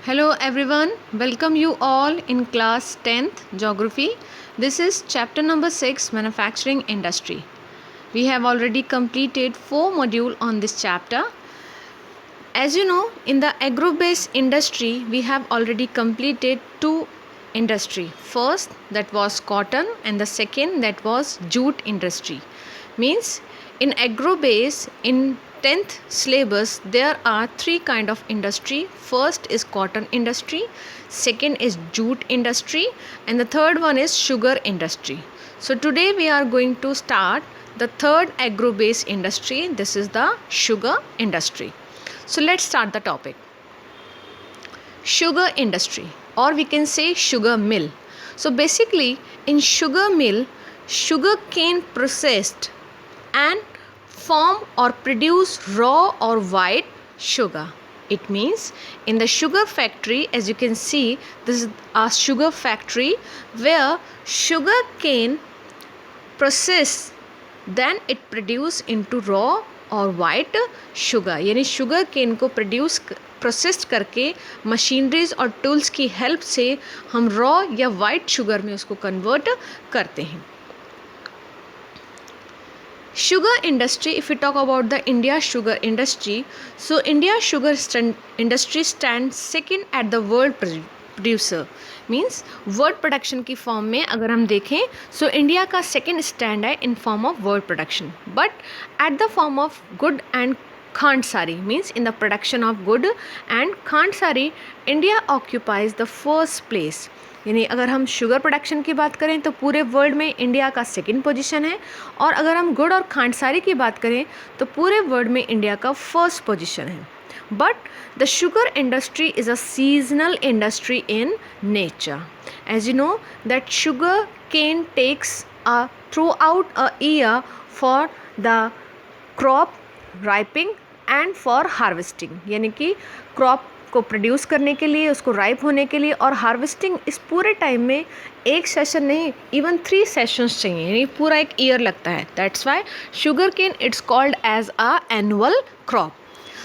Hello everyone, welcome you all in class 10th Geography. This is chapter number 6 Manufacturing Industry. We have already completed 4 modules on this chapter. As you know, in the agro-based industry, we have already completed 2 industry. First, that was cotton, and the second, that was jute industry. Means in agro-base, in 10th syllabus, there are 3 kind of industry. First is cotton industry, second is jute industry, and the third one is sugar industry. So today we are going to start the third agro-based industry. This is the sugar industry. So let's start the topic. Sugar industry, or we can say sugar mill. So basically in sugar mill, sugar cane processed and form or produce raw or white sugar. It means in the sugar factory, as you can see, this is a sugar factory where sugar cane process, then it produce into raw और white sugar, यानी sugar cane को process करके machineries और tools की help से हम raw या white sugar में उसको कन्वर्ट करते हैं. Sugar industry, if we talk about the India sugar industry, so India sugar industry stands second at the world producer. Means world production की फॉर्म में अगर हम देखें सो इंडिया का सेकेंड स्टैंड है in form of world production, but at the form of good and खांड सारी, means in the production of good and खांड सारी India occupies the first place. यानी अगर हम शुगर प्रोडक्शन की बात करें तो पूरे वर्ल्ड में इंडिया का सेकंड पोजीशन है, और अगर हम गुड़ और खांडसारी की बात करें तो पूरे वर्ल्ड में इंडिया का फर्स्ट पोजीशन है. But the sugar industry is a seasonal industry in nature. As you know that sugar cane takes throughout a year for the crop ripening and for harvesting. यानी कि crop को produce करने के लिए, उसको ripe होने के लिए और हार्वेस्टिंग, इस पूरे टाइम में एक सेशन नहीं, इवन 3 सेशंस चाहिए, यानी पूरा एक ईयर लगता है. That's why sugar cane it's called as a annual crop.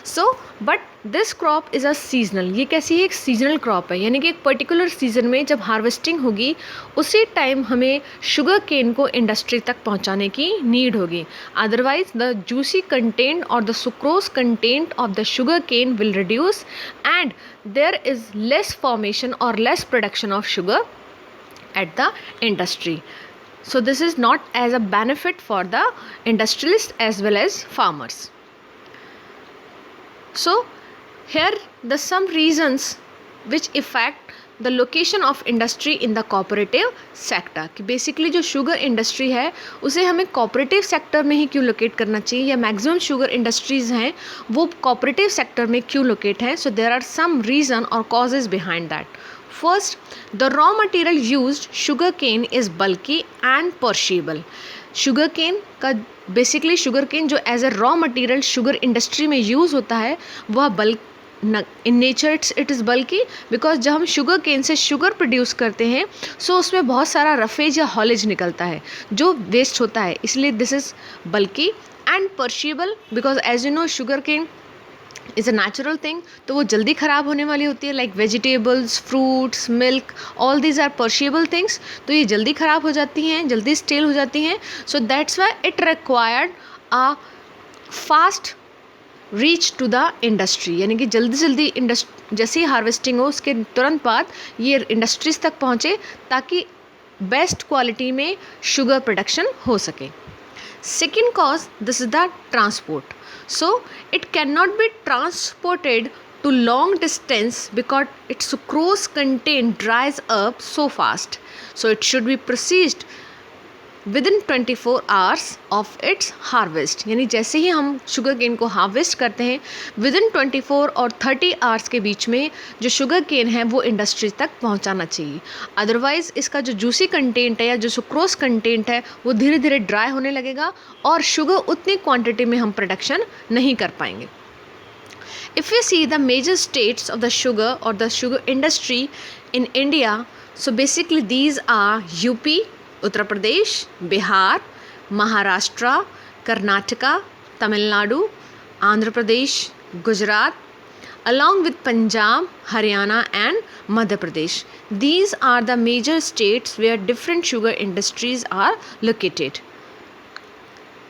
So but this crop is a seasonal. ये कैसी है? एक सीजनल क्रॉप है, यानी कि एक पर्टिकुलर सीजन में जब हार्वेस्टिंग होगी उसी टाइम हमें शुगर केन को इंडस्ट्री तक पहुंचाने की नीड होगी. अदरवाइज द जूसी कंटेंट और the sucrose content of the sugar cane will reduce and there is less formation और less production of sugar at the industry. So this is not as a benefit for the industrialists as well as farmers. So here the some reasons which affect the location of industry in the cooperative sector. कि basically जो sugar industry है उसे हमें cooperative sector में ही क्यों locate करना चाहिए, या maximum sugar industries हैं वो cooperative sector में क्यों locate हैं. So there are some reason or causes behind that. First, the raw material used sugar cane is bulky and perishable. Sugar cane का बेसिकली शुगर केन जो as a raw material sugar industry में use होता है वह bulk in nature it is bulky, because जब हम sugar cane से sugar produce करते हैं सो उसमें बहुत सारा रफेज या हॉलेज निकलता है जो वेस्ट होता है, इसलिए दिस इज़ बल्कि and perishable, because as you know sugar cane is a natural thing, तो वो जल्दी ख़राब होने वाली होती है. Like vegetables, fruits, milk, all these are perishable things, तो ये जल्दी ख़राब हो जाती हैं, जल्दी स्टेल हो जाती हैं. So that's why it required a fast reach to the industry, यानी कि जल्दी जल्दी जैसे ही हार्वेस्टिंग हो उसके तुरंत बाद ये इंडस्ट्रीज़ तक पहुँचे ताकि बेस्ट क्वालिटी में शुगर प्रोडक्शन हो सके. Second cause, this is the transport. So it cannot be transported to long distance because its sucrose content dries up so fast. So it should be processed within 24 hours of its harvest. यानी जैसे ही हम sugar cane को harvest करते हैं within 24 और 30 hours के बीच में जो शुगर केन है वो इंडस्ट्री तक पहुंचाना चाहिए. अदरवाइज़ इसका जो जूसी कंटेंट है या जो सुक्रोज कंटेंट है वो धीरे धीरे ड्राई होने लगेगा और शुगर उतनी क्वांटिटी में हम प्रोडक्शन नहीं कर पाएंगे. If we see the major states of the sugar or the sugar industry in India, so basically these are UP, Uttar Pradesh, Bihar, Maharashtra, Karnataka, Tamil Nadu, Andhra Pradesh, Gujarat, along with Punjab, Haryana and Madhya Pradesh. These are the major states where different sugar industries are located.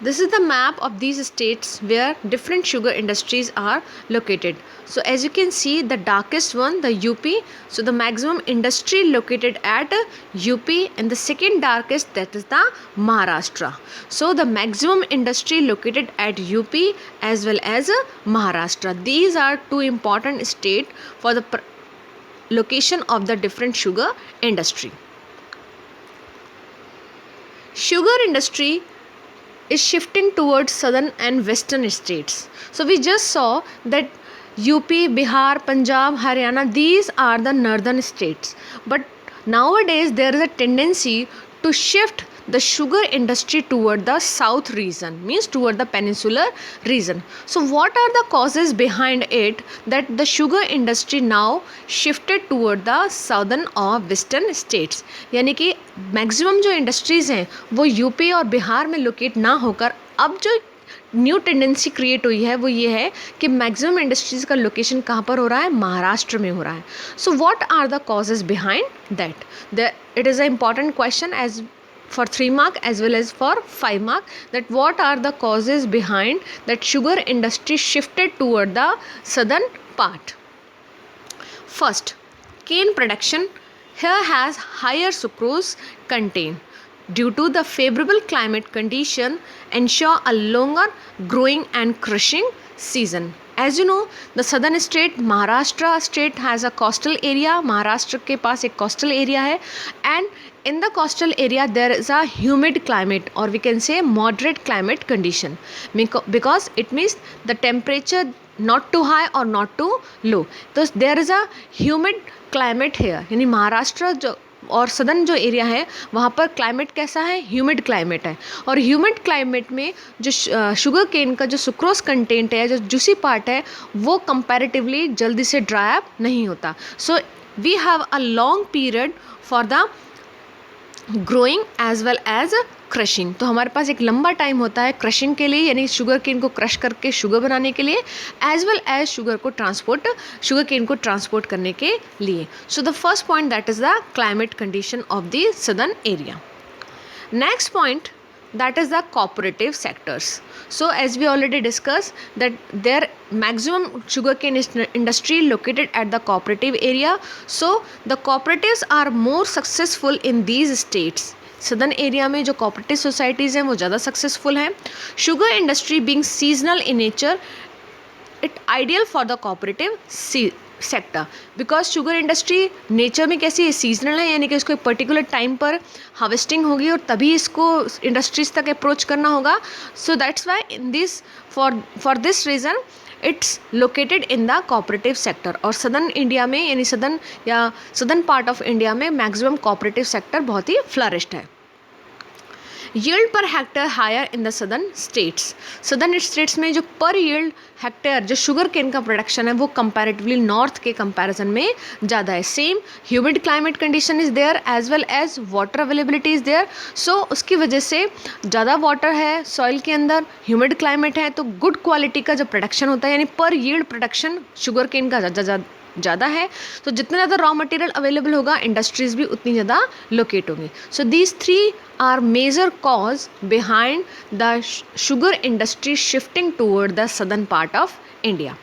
This is the map of these states where different sugar industries are located. So as you can see, the darkest one, the UP. So the maximum industry located at UP, and the second darkest, that is the Maharashtra. So the maximum industry located at UP as well as Maharashtra. These are two important states for the location of the different sugar industry. Sugar industry is shifting towards southern and western states. So we just saw that UP, Bihar, Punjab, Haryana, these are the northern states. But nowadays there is a tendency to shift the sugar industry toward the south region, means toward the peninsular region. So what are the causes behind it that the sugar industry now shifted toward the southern or western states? यानी कि maximum जो industries हैं वो UP और बिहार में locate ना होकर अब जो न्यू टेंडेंसी क्रिएट हुई है वो ये है कि मैक्सिमम इंडस्ट्रीज़ का लोकेशन कहाँ पर हो रहा है, महाराष्ट्र में हो रहा है. So what are the causes behind that? It is a important question as for 3 mark as well as for 5 mark, that what are the causes behind that sugar industry shifted toward the southern part. First, cane production here has higher sucrose content due to the favorable climate condition ensure a longer growing and crushing season. As you know, the southern state Maharashtra state has a coastal area. Maharashtra के पास एक coastal area है, and in the coastal area there is a humid climate, or we can say moderate climate condition, because it means the temperature not too high or not too low. So there is a humid climate here. यानी महाराष्ट्र जो और southern जो area है वहाँ पर climate कैसा है, humid climate है. और ह्यूमिड क्लाइमेट में जो शुगर केन का जो सुक्रोज कंटेंट है, जो जूसी पार्ट है, वो कंपैरेटिवली जल्दी से ड्राई अप नहीं होता. So we have a long period for the growing as well as crushing. तो हमारे पास एक लंबा टाइम होता है क्रशिंग के लिए, यानी शुगर केन को क्रश करके शुगर बनाने के लिए, as well as sugar cane को ट्रांसपोर्ट करने के लिए. So the first point that is the climate condition of the southern area. Next point, that is the cooperative sectors. So as we already discussed that their maximum sugarcane industry located at the cooperative area. So the cooperatives are more successful in these states. Southern area में जो cooperative societies हैं वो ज़्यादा successful हैं. Sugar industry being seasonal in nature, it ideal for the cooperative sector, because sugar industry nature में कैसी है, seasonal है, यानी कि इसको एक पर्टिकुलर टाइम पर हार्वेस्टिंग होगी और तभी इसको इंडस्ट्रीज तक अप्रोच करना होगा. So that's why in this for this reason it's located in the cooperative sector. और सदर्न इंडिया में यानी सदर्न पार्ट ऑफ इंडिया में मैक्सिमम कोऑपरेटिव सेक्टर बहुत ही फ्लरिश्ड है. Yield per hectare higher in the southern states में जो per yield hectare जो शुगर केन का प्रोडक्शन है वो कंपैरेटिवली नॉर्थ के कंपैरिजन में ज़्यादा है. Same humid climate condition is there as well as water availability is there. So उसकी वजह से ज़्यादा वाटर है सॉइल के अंदर, ह्यूमिड क्लाइमेट है, तो गुड क्वालिटी का जो प्रोडक्शन होता है, यानी पर यील्ड प्रोडक्शन शुगर केन का ज़्यादा है. तो जितना ज़्यादा रॉ मटेरियल अवेलेबल होगा इंडस्ट्रीज़ भी उतनी ज़्यादा लोकेट होंगी. So these 3 are major cause behind the sugar industry shifting toward the southern part of India.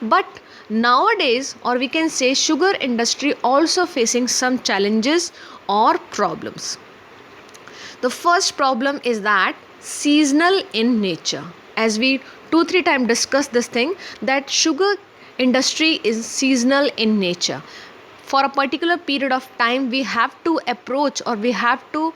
But nowadays, or we can say, sugar industry also facing some challenges or problems. The first problem is that seasonal in nature. As we 2-3 times discussed this thing, that sugar industry is seasonal in nature. For a particular period of time we have to approach, or we have to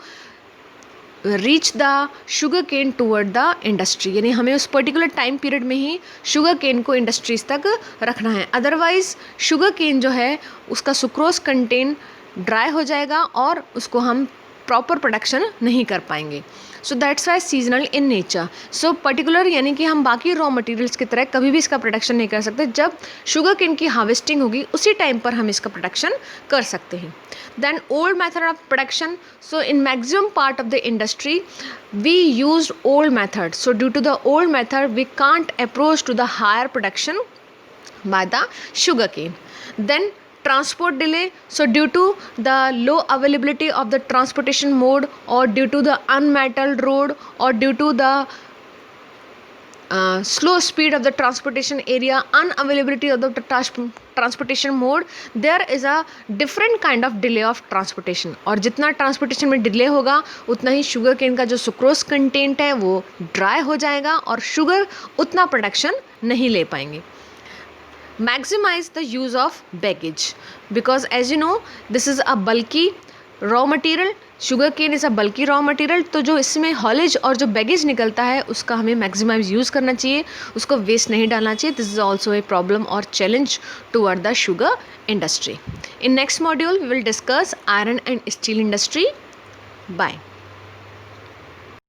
reach the sugar cane toward the industry. यानी हमें उस particular time period में ही sugar cane को industries तक रखना है. Otherwise sugar cane जो है उसका सुक्रोज कंटेंट ड्राई हो जाएगा और उसको हम प्रॉपर प्रोडक्शन नहीं कर पाएंगे. सो that's Y seasonal in nature. So particular यानी कि हम बाकी रॉ मटेरियल्स की तरह कभी भी इसका प्रोडक्शन नहीं कर सकते. जब शुगर केन की हार्वेस्टिंग होगी उसी टाइम पर हम इसका प्रोडक्शन कर सकते हैं. Then old method of production. So in maximum part of the industry we use old method. So due to the old method we can't approach to the higher production by the sugarcane. Then transport delay. So due to the low availability of the transportation mode, or due to the unmetalled road, or due to the slow speed of the transportation area, unavailability of the transportation mode, there is a different kind of delay of transportation. और जितना transportation में delay होगा उतना ही sugar cane का जो sucrose content है वो dry हो जाएगा और sugar उतना production नहीं ले पाएंगे. Maximize the use of baggage, because as you know this is a bulky raw material. Sugar cane is a bulky raw material, तो जो इसमें हॉलेज और जो बैगेज निकलता है उसका हमें मैक्सिमाइज यूज़ करना चाहिए, उसको वेस्ट नहीं डालना चाहिए. This is also a problem और challenge toward the sugar industry. In next module we will discuss iron and steel industry. Bye.